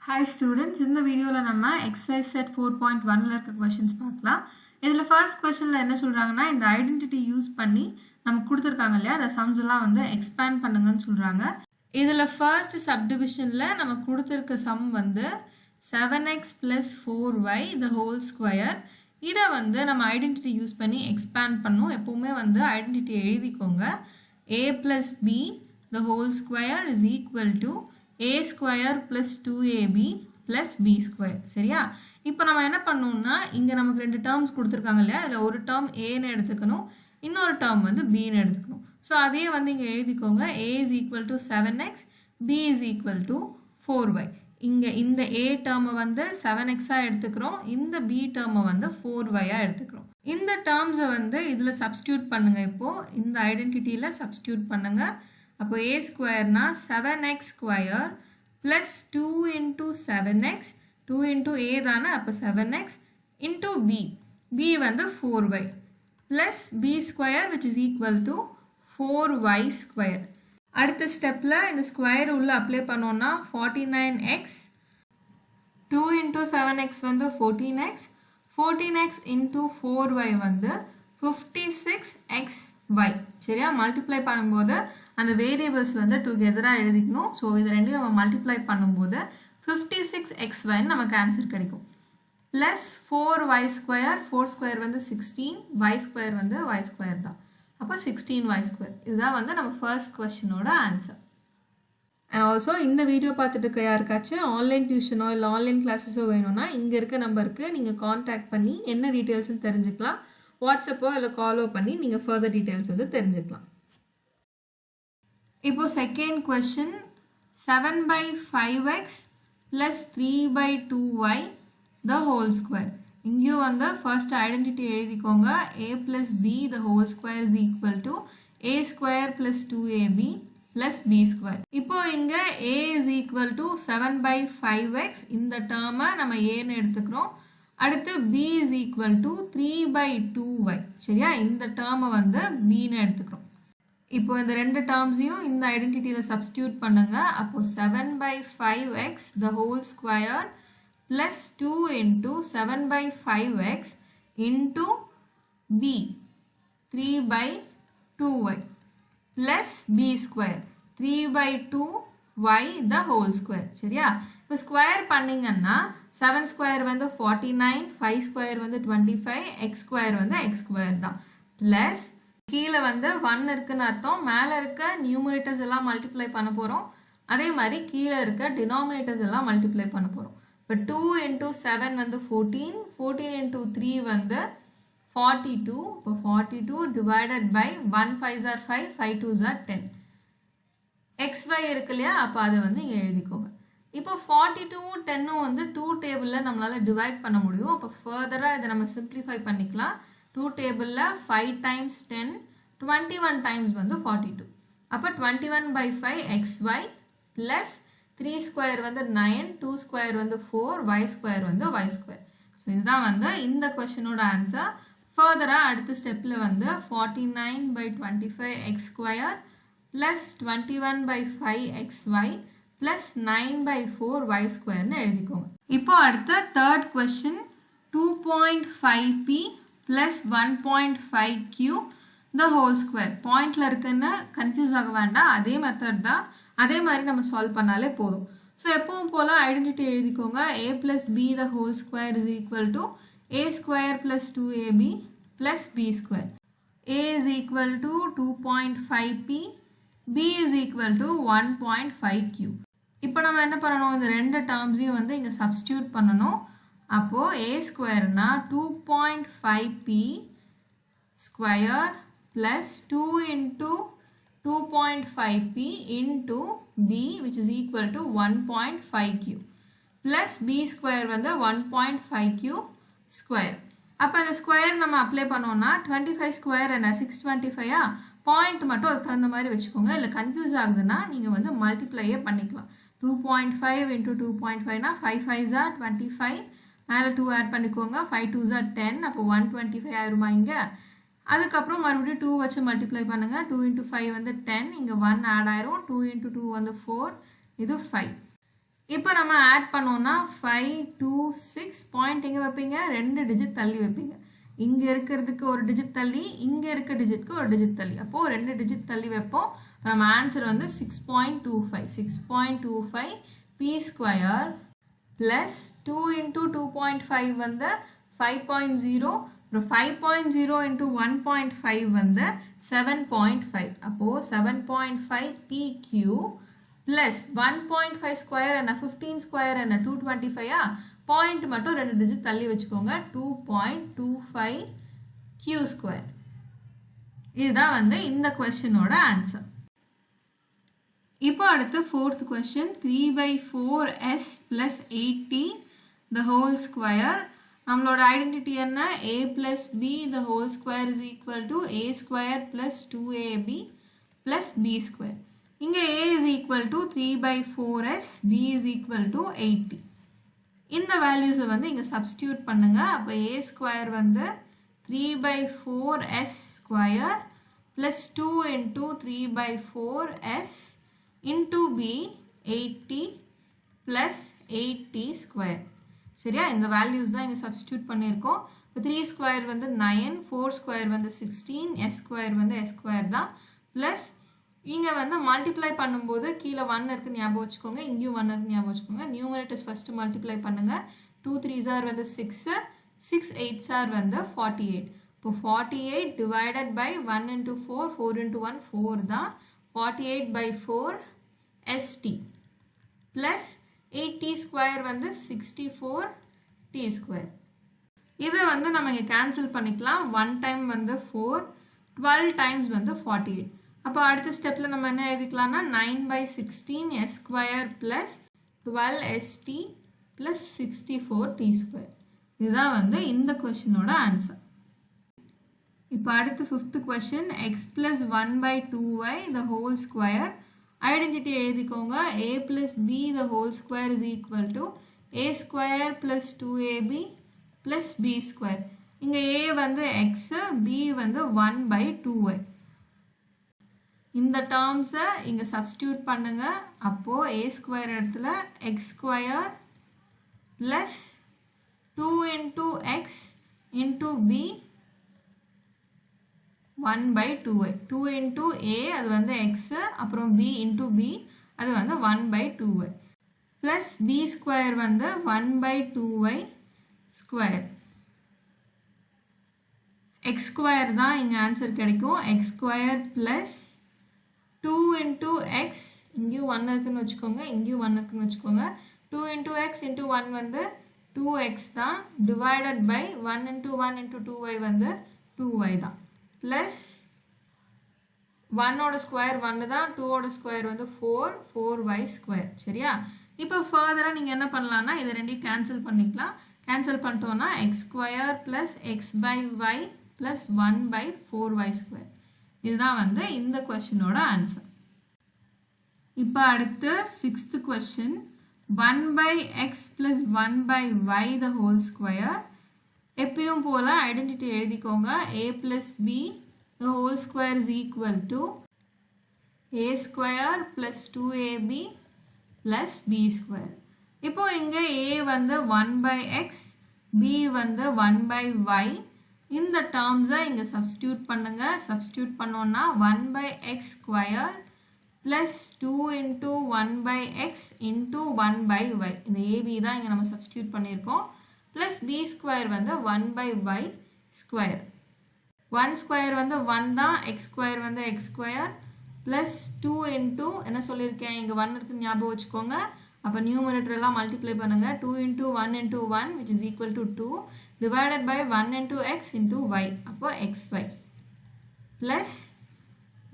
Hi students, in the video la nama exercise set 4.1 la irukka questions paakalam. Idhula first question la enna solranga na indha identity use panni namakku kuduthirukanga illaya adha sums la vandu expand pannunga nu solranga. Idhula first subdivision la namakku kuduthirukka sum vandu 7x plus 4y the whole square. இத வந்து நம்ம identity use பண்ணி expand பண்ணோம். எப்பவுமே வந்து identity எழுதிக்கோங்க. a plus b the whole square is equal to a square plus 2ab plus b square. சரியா? இப்போ நம்ம என்ன பண்ணோம்னா இங்க நமக்கு ரெண்டு டேர்ம்ஸ் கொடுத்திருக்காங்க இல்லையா? அதுல ஒரு டேர்ம் a ன்னு எடுத்துக்கணும், இன்னொரு டேர்ம் வந்து b ன்னு எடுத்துக்கணும். சோ அதே வந்து இங்க எழுதிக்கோங்க. a is equal to 7x, b is equal to 4y. இங்க இந்த a டேர்மை வந்து 7x ஆ எடுத்துக்கிறோம், இந்த b டேர்மை வந்து 4y ஆ எடுத்துக்கிறோம். இந்த டேர்ம்ஸை வந்து இதுல சப்ஸ்டிடியூட் பண்ணுங்க. இப்போ இந்த ஐடென்டிட்டியில சப்ஸ்டிடியூட் பண்ணுங்க. அப்போ a ஸ்கொயர்னா 7x square plus 2 into 7x, 2 into a தானே, அப்போ 7x into b, b வந்து 4y plus b square which is equal to 4y square. அடுத்த ஸ்டெப்ல இந்த ஸ்கொயர் உள்ள அப்ளை பண்ணோம்னா 49x, 2 into 7x வந்து 14x, 14x into 4y வந்து 56xy. சரியா? மல்டிப்ளை பண்ணும்போது அந்த வேரியபிள்ஸ் வந்து டுகெதரா எழுதிக்கணும். ஸோ இது ரெண்டையும் நம்ம மல்டிப்ளை பண்ணும்போது 56xy நமக்கு ஆன்சர் கிடைக்கும். பிளஸ் 4y ஸ்கொயர், 4 ஸ்கொயர் வந்து 16, y ஸ்கொயர் வந்து y ஸ்கொயர் தான். அப்போ 16y ஸ்கொயர். இதுதான் வந்து நம்ம ஃபர்ஸ்ட் கொஸ்டினோட ஆன்சர். அண்ட் ஆல்சோ இந்த வீடியோ பார்த்துட்டு இருக்க யாருக்காச்சும் ஆன்லைன் டியூஷனோ இல்லை ஆன்லைன் கிளாஸஸோ வேணும்னா இங்கே இருக்க நம்பருக்கு நீங்கள் காண்டாக்ட் பண்ணி என்ன டீட்டெயில்ஸ்னு தெரிஞ்சுக்கலாம். வாட்ஸ்அப்போ இல்லை காலோ பண்ணி நீங்கள் ஃபர்தர் டீட்டெயில்ஸ் வந்து தெரிஞ்சுக்கலாம். இப்போ second question 7/5x plus 3/2y the whole square. இங்கேயும் வந்து ஃபர்ஸ்ட் ஐடென்டிட்டி எழுதிக்கோங்க. a plus b the whole square is equal to a square plus 2ab plus b square. இப்போ இங்க a is equal to 7/5x, இந்த டேர்மை நம்ம a ன்னு எடுத்துக்கிறோம். அடுத்து b is equal to 3/2y. சரியா? இந்த டேர்மை வந்து b ன்னு எடுத்துக்கிறோம். இப்போ இந்த ரெண்டு டேர்ம்ஸையும் இந்த ஐடென்டிட்டியில சப்ஸ்டிடியூட் பண்ணுங்க. அப்போ 7/5x the whole square plus 2 into 7/5x into b 3/2y plus b square 3/2y the whole square. சரியா? இப்போ ஸ்கொயர் பண்ணீங்கன்னா 7 ஸ்கொயர் வந்து 49, 5 ஸ்கொயர் வந்து 25, x ஸ்கொயர் வந்து x ஸ்கொயர் தான். பிளஸ் கீழே வந்து 1 இருக்குன்னு அர்த்தம். மேலே இருக்க நியூமரேட்டர்ஸ் எல்லாம் மல்டிப்ளை பண்ண போகிறோம். அதே மாதிரி கீழே இருக்க டினாமினேட்டர்ஸ் எல்லாம் மல்டிப்ளை பண்ண போகிறோம். இப்போ 2 into 7 வந்து 14, 14 into 3 வந்து 42. இப்போ 42 divided by 1 5s are 5, 5 2s are 10. xy இருக்கு இல்லையா? அப்போ அதை வந்து இங்கே எழுதிக்கோங்க. இப்போ 42 10 வந்து 2 டேபிளில் நம்மளால டிவைட் பண்ண முடியும். அப்போ ஃபர்தராக இதை நம்ம சிம்பிளிஃபை பண்ணிக்கலாம். 2 டேபிளில் 5 times 10, 21 times வந்து 42. அப்போ 21/5 xy plus 3 ஸ்கொயர் வந்து 9, 2 ஸ்கொயர் வந்து 4, y ஸ்கொயர் வந்து y ஸ்கொயர். ஸோ இதுதான் வந்து இந்த கொஸ்டினோட ஆன்சர். ஃபர்தராக அடுத்த ஸ்டெப்பில் வந்து 49/25 x square plus 21/5 xy plus 9/4 y ஸ்கொயர்னு எழுதிக்கோங்க. இப்போ அடுத்த third question 2.5p plus 1.5q the whole square. பாயிண்ட்ல இருக்குன்னு கன்ஃபியூஸ் ஆக வேண்டாம். அதே மெத்தட் தான். அதே மாதிரி நம்ம சால்வ் பண்ணாலே போதும். ஸோ எப்பவும் போல ஐடென்டிட்டி எழுதிக்கோங்க. a plus b the whole square is equal to a square plus 2ab plus b square. a is equal to 2.5p, b is equal to 1.5q. இப்போ நம்ம என்ன பண்ணணும்? இந்த ரெண்டு டேர்ம்ஸையும் வந்து இங்கே சப்ஸ்டிடியூட் பண்ணணும். அப்போ a ஸ்கொயர்னா 2.5p square plus 2 into 2.5p into b which is equal to 1.5q plus b square வந்து 1.5q ஸ்கொயர். அப்போ இந்த ஸ்கொயர் நம்ம அப்ளை பண்ணோம்னா 25 ஸ்கொயர் என்ன 625. பாயிண்ட் மட்டும் அதுக்கு தகுந்த மாதிரி வச்சுக்கோங்க. இல்லை கன்ஃபியூஸ் ஆகுதுன்னா நீங்கள் வந்து மல்டிப்ளையே பண்ணிக்கலாம். 2.5 into 2.5னா 5 5s are 25, மேலே 2 ஆட் பண்ணிக்கோங்க, 5 2s are 10, அப்போ 125 ஆயிருமா இங்கே. அதுக்கப்புறம் மறுபடியும் 2 வச்சு மல்டிப்ளை பண்ணுங்க. 2 into 5 வந்து 10, இங்கே 1 ஆட் ஆயிரும். 2 into 2 வந்து 4, இது 5. இப்போ நம்ம ஆட் பண்ணோம்னா 5 2 6 பாயிண்ட் எங்கே வைப்பீங்க 2 டிஜிட் தள்ளி வைப்பீங்க. இங்கே இருக்கிறதுக்கு ஒரு டிஜிட் தள்ளி இங்கே இருக்க டிஜிட்க்கு ஒரு டிஜிட் தள்ளி அப்போது 2 டிஜிட் தள்ளி வைப்போம். நம்ம ஆன்சர் வந்து 6.25 p ஸ்கொயர் ப்ளஸ் 2 into 2.5 வந்து 5.0 அப்புறம் 5.0 into 1.5 வந்து 7.5 அப்போது 7.5 pq plus 1.5 ஸ்கொயர் என்ன 15 ஸ்கொயர் என்ன 225 பாயிண்ட் மட்டும் 2 டிஜிட் தள்ளி வச்சுக்கோங்க 2.25 q ஸ்கொயர். இதுதான் வந்து இந்த கொஸ்டினோட ஆன்சர். இப்போ அடுத்து fourth question 3/4s plus 8t the whole square. நம்மளோட ஐடென்டிட்டி என்ன a plus b the whole square is equal to a square plus 2ab plus b square. இங்க a is equal to 3/4s, b is equal to 8t. இந்த values வந்து இங்க substitute பண்ணுங்க. அப்ப a square வந்து 3/4s square plus 2 into 3/4s into b 8t plus 8t square. சரியா, இந்த values தான் இங்க சப்ஸ்டிட்யூட் பண்ணியிருக்கோம். இப்போ 3 ஸ்கொயர் வந்து 9, 4 ஸ்கொயர் வந்து 16, s ஸ்கொயர் வந்து s ஸ்கொயர் தான் ப்ளஸ் இங்கே வந்து மல்டிப்ளை பண்ணும்போது கீழே 1 இருக்குது ஞாபகம் வச்சுக்கோங்க, இங்கேயும் 1 இருக்குது ஞாபகம் வச்சுக்கோங்க. நியூமரேட்டர்ஸ் ஃபஸ்ட்டு மல்டிப்ளை பண்ணுங்கள். 2 3s வந்து 6, 6 8s வந்து 48. இப்போ 48 டிவைடட் பை 1 into 4, 4 into 1 4 தான் 48/4 st ப்ளஸ் 8t ஸ்கொயர் வந்து 64t ஸ்கொயர். இதை வந்து நம்ம இங்கே கேன்சல் பண்ணிக்கலாம். 1 டைம் வந்து 4, 12 டைம்ஸ் வந்து 48. அப்போ அடுத்த ஸ்டெப்பில் நம்ம என்ன எழுதிக்கலாம்னா 9/16 s square plus 12st plus 64t square. இதுதான் வந்து இந்த கொஸ்டினோட ஆன்சர். இப்போ அடுத்து 5th question x plus 1/2y the whole square. Identity எழுதிக்கோங்க. a plus b the whole square is equal to a square plus 2ab plus b square. இங்கே a வந்து x, b வந்து 1/2y. இந்த டேர்ம்ஸை இங்கே சப்ஸ்டியூட் பண்ணுங்க. அப்போது a ஸ்கொயர் இடத்துல x square plus 2 into x into b 1/2y. 2 into a அது வந்து x, அப்புறம் b into b அது வந்து 1/2y ப்ளஸ் b ஸ்கொயர் வந்து 1/2y ஸ்கொயர். x ஸ்கொயர் தான் இங்கே ஆன்சர் கிடைக்கும். x square plus 2 into x, இங்கேயும் 1 இருக்குன்னு வச்சுக்கோங்க, இங்கேயும் 1 இருக்குன்னு வச்சுக்கோங்க. 2 into x into 1 வந்து 2x தான் divided by 1 into 1 into 2y வந்து 2y தான் ப்ளஸ் 1ஓட ஸ்கொயர் 1 தான், 2ஓட ஸ்கொயர் வந்து 4y ஸ்கொயர். சரியா, இப்போ ஃபர்தராக நீங்கள் என்ன பண்ணலான்னா இதை ரெண்டையும் கேன்சல் பண்ணிக்கலாம். கேன்சல் பண்ணிட்டோன்னா x square plus x by y plus 1/4y square. இதுதான் வந்து இந்த கொஸ்டினோட ஆன்சர். இப்போ அடுத்து 6th question 1/x plus 1/y the whole square. எப்பயும் போல ஐடென்டிட்டி எழுதிக்கோங்க. a plus b the whole square is equal to a square plus 2ab plus b square. இப்போ இங்கே a வந்து 1/x, b வந்து 1/y. இந்த டேர்ம்ஸை இங்கே சப்ஸ்டியூட் பண்ணுங்க. சப்ஸ்டியூட் பண்ணோன்னா 1/x square plus 2 into 1/x into 1/y. இந்த ab தான் இங்கே நம்ம சப்ஸ்டியூட் பண்ணியிருக்கோம். ப்ளஸ் b ஸ்கொயர் வந்து 1/y ஸ்கொயர். 1 ஸ்கொயர் வந்து 1 தான், x ஸ்கொயர் வந்து x ஸ்கொயர் ப்ளஸ் 2 into என்ன சொல்லியிருக்கேன் இங்கே 1 இருக்குன்னு ஞாபகம் வச்சுக்கோங்க. அப்போ நியூமரேட்டர் எல்லாம் மல்டிப்ளை பண்ணுங்க. 2 into 1 into 1 which is equal to 2 divided by 1 into x into y. அப்போ xy ப்ளஸ்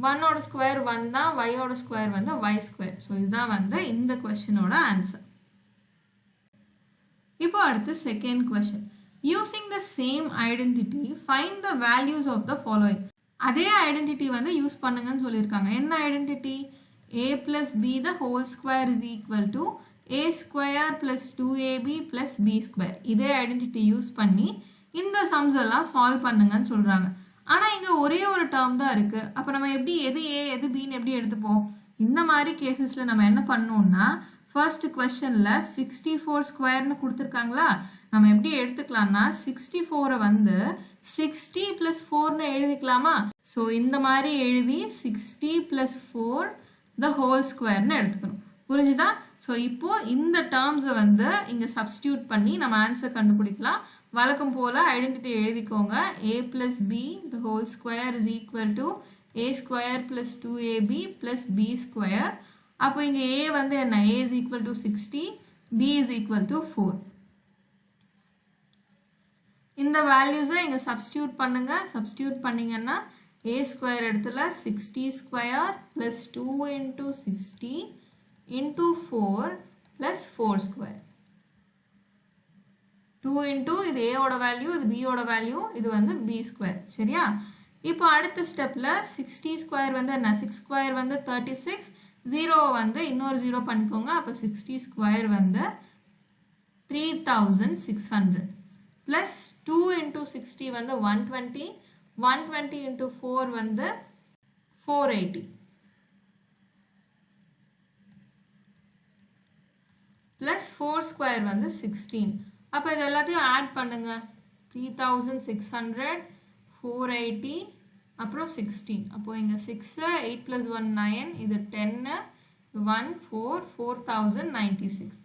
1ஓட ஸ்கொயர் 1 தான், yஓட ஸ்கொயர் வந்து y ஸ்கொயர். ஸோ இதுதான் வந்து இந்த கொஸ்டினோட ஆன்சர். இப்போ அடுத்து second question. Using the same identity find the values of the following. அதே ஐடென்டிட்டி வந்து யூஸ் பண்ணுங்கன்னு சொல்லியிருக்காங்க. என்ன identity? a plus b the whole square is equal to a square plus 2ab plus b square. இதே identity use பண்ணி இந்த sums எல்லாம் solve பண்ணுங்கன்னு சொல்கிறாங்க. ஆனால் இங்கே ஒரே ஒரு டேர்ம் தான் இருக்குது. அப்போ நம்ம எப்படி எது a எது bன்னு எப்படி எடுத்துப்போம்? இந்த மாதிரி கேசஸில் நம்ம என்ன பண்ணோம்னா ஃபர்ஸ்ட் கொஸ்டின்ல 64 ஸ்கொயர்னு கொடுத்துருக்காங்களா, நம்ம எப்படி எடுத்துக்கலாம்னா 64 வந்து 60 + 4ன்னு எழுதிக்கலாமா. ஸோ இந்த மாதிரி எழுதி 60 + 4 the whole squareன்னு எடுத்துக்கணும். புரிஞ்சுதா? ஸோ இப்போ இந்த டேர்ம்ஸை வந்து இங்கே சப்ஸ்டியூட் பண்ணி நம்ம ஆன்சர் கண்டுபிடிக்கலாம். வழக்கம் போல் ஐடென்டிட்டி எழுதிக்கோங்க. a + b the whole square is equal to a square + 2ab + b square. அப்போ இங்கே a வந்து என்ன, a is equal to 60, b is equal to 4. இந்த வேல்யூஸை இங்கே சப்ஸ்டியூட் பண்ணுங்க. சப்ஸ்டியூட் பண்ணிங்கன்னா a ஸ்கொயர் இடத்துல 60 ஸ்கொயர் + 2 × 60 × 4 + 4 ஸ்கொயர். 2 into இது a ஓட வேல்யூ, இது b ஓட வேல்யூ, இது வந்து b ஸ்கொயர். சரியா? இப்போ அடுத்த ஸ்டெப்பில் 60 ஸ்கொயர் வந்து என்ன, 6 ஸ்கொயர் வந்து 36, 0 வந்து இன்னொரு 0 பண்ணிக்கோங்க. அப்போ 60 ஸ்கொயர் வந்து 3600 ப்ளஸ் 2 × 60 வந்து 120, 120 × 4 வந்து 480 ப்ளஸ் 4 ஸ்கொயர் வந்து 16. அப்போ இது எல்லாத்தையும் ஆட் பண்ணுங்க. 3600, 480, அப்புறம் 16. அப்போ இங்கே 6, 8 + 1 9, இது 10, 1 4, 4096.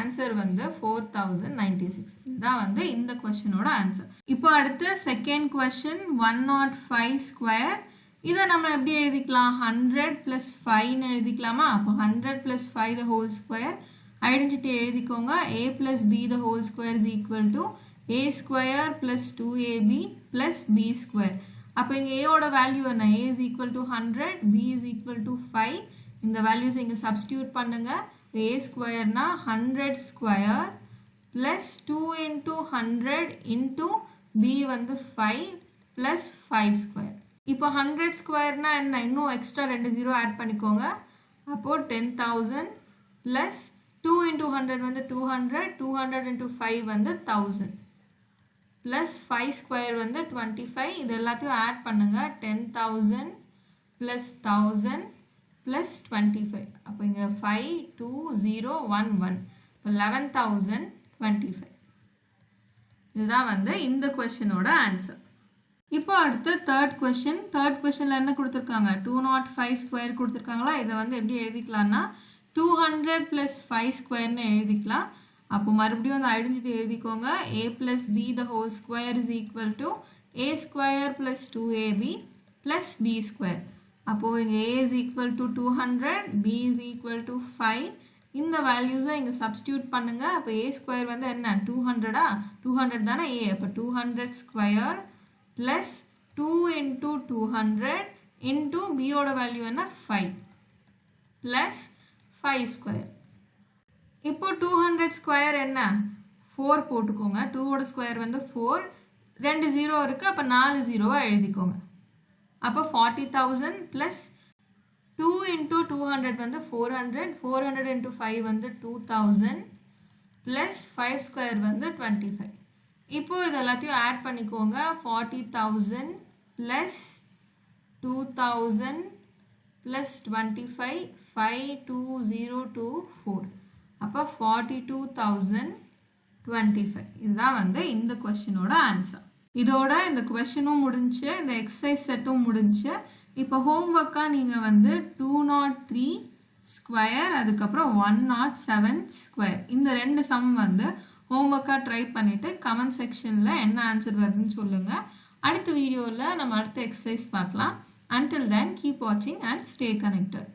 ஆன்சர் வந்து 4096. இதுதான் வந்து இந்த கொஸ்டினோட ஆன்சர். இப்போ அடுத்து செகண்ட் கொஸ்டின் 105 ஸ்கொயர். இதை நம்ம எப்படி எழுதிக்கலாம், 100 + 5ன்னு எழுதிக்கலாமா. அப்போ 100 + 5 the whole square. ஐடென்டிட்டி எழுதிக்கோங்க. a + b the whole square is equal to a square + 2ab + b square. அப்போ இங்கே a ஓட வேல்யூ என்ன, a is equal to 100, b is equal to 5. இந்த வேல்யூஸ் இங்கே சப்ஸ்டியூட் பண்ணுங்க. a ஸ்கொயர்னா 100 ஸ்கொயர் ப்ளஸ் 2 × 100 × b வந்து 5 + 5 square. இப்போ 100 ஸ்கொயர்னா என்ன, இன்னும் எக்ஸ்ட்ரா 2 0 ஆட் பண்ணிக்கோங்க. அப்போது 10,000 ப்ளஸ் 2 × 100 வந்து 200, 200 × 5 வந்து 1000 ப்ளஸ் 5 ஸ்கொயர் வந்து 25. இது எல்லாத்தையும் ஆட் பண்ணுங்க. 10,000 ப்ளஸ் 1000 ப்ளஸ் 25. அப்போ இங்கே 5 2 0 1 1, இப்போ 11,025. இதுதான் வந்து இந்த கொஸ்டினோட ஆன்சர். இப்போ அடுத்து தேர்ட் கொஸ்டின். தேர்ட் கொஸ்டினில் என்ன கொடுத்துருக்காங்க, 205 ஸ்கொயர் கொடுத்துருக்காங்களா. இதை வந்து எப்படி எழுதிக்கலாம்னா 200 + 5 ஸ்கொயர்னு எழுதிக்கலாம். அப்போ மறுபடியும் அந்த ஐடென்டிட்டி எழுதிக்கோங்க. a + b the whole square is equal to a square + 2ab + b square. அப்போது இங்கே a is equal to 200, b is equal to 5. இந்த வேல்யூஸை இங்கே சப்ஸ்டியூட் பண்ணுங்க. அப்போ a ஸ்கொயர் வந்து என்ன, 200, 200 தானே a. அப்போ 200 ஸ்கொயர் ப்ளஸ் 2 × 200 × b ஓட வேல்யூ என்ன, 5 ப்ளஸ் 5 ஸ்கொயர். இப்போ 200 ஸ்கொயர் என்ன, 4 போட்டுக்கோங்க. 2 ஓட ஸ்கொயர் வந்து 4, 2 0 இருக்குது. அப்போ 4 0 எழுதிக்கோங்க. அப்போ 40,000 ப்ளஸ் 2 × 200 வந்து 400, 400 × 5 வந்து 2000 ப்ளஸ் 5 ஸ்கொயர் வந்து 25. இப்போ இது எல்லாத்தையும் ஆட் பண்ணிக்கோங்க. 40,000 ப்ளஸ் 2000 ப்ளஸ் 25, 52024. அப்போ 42,025. இதுதான் வந்து இந்த கொஸ்டினோட ஆன்சர். இதோட இந்த கொஸ்டினும் முடிஞ்சு, இந்த எக்ஸசைஸ் செட்டும் முடிஞ்சு. இப்போ ஹோம்ஒர்க்காக நீங்கள் வந்து 203 ஸ்கொயர், அதுக்கப்புறம் 107 ஸ்கொயர், இந்த 2 சம் வந்து ஹோம்ஒர்க்காக ட்ரை பண்ணிவிட்டு கமெண்ட் செக்ஷனில் என்ன ஆன்சர் வருதுன்னு சொல்லுங்கள். அடுத்த வீடியோவில் நம்ம அடுத்த எக்ஸசைஸ் பார்க்கலாம். Until then, keep watching and stay connected.